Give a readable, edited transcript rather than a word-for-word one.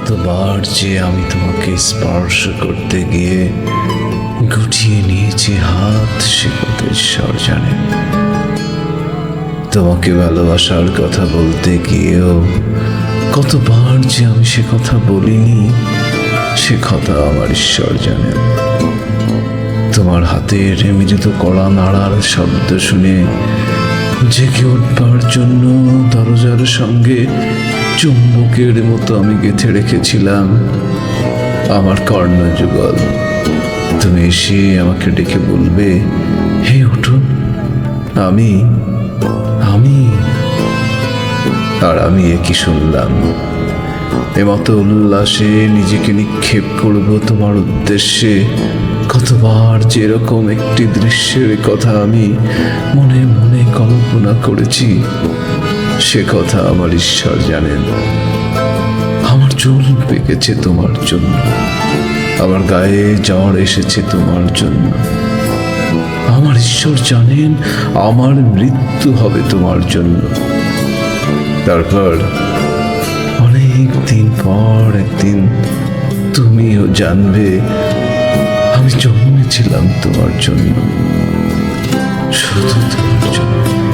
কতবার যে আমি তোমাকে স্পর্শ করতে গিয়ে গুটিয়ে নিয়েছি হাত, সে কথা ঈশ্বর জানেন। তোমাকে ভালোবাসার কথা বলতে গিয়েও কতবার যে আমি সে কথা বলিনি, সে কথা আমার ঈশ্বর জানেন। তোমার হাতের মৃদু কড়া নাড়ার শব্দ শুনে জেগে উঠবার জন্য দরজার সঙ্গে চুম্বকের মতো আমি গেঁথে রেখেছিলাম আমার কর্ণযুগল। তুমি এসে আমাকে ডেকে বলবে, হে উঠুন, আমি আমি আর আমি একই শুনলাম। এমতো উল্লাসে নিজেকে নিক্ষেপ করব তোমার উদ্দেশ্যে। কতবার যে এরকম একটি দৃশ্যের কথা আমি মনে মনে কল্পনা করেছি, সে কথা আমার ঈশ্বর জানেন। আমার চুল পেকেছে তোমার জন্য, আমার গায়ে জ্বর এসেছে তোমার জন্য। আমার ঈশ্বর জানেন আমার মৃত্যু হবে তোমার জন্য। তারপর অনেক দিন পর একদিন তুমিও জানবে আমি জন্মেছিলাম তোমার জন্য, শুধু তোমার জন্য।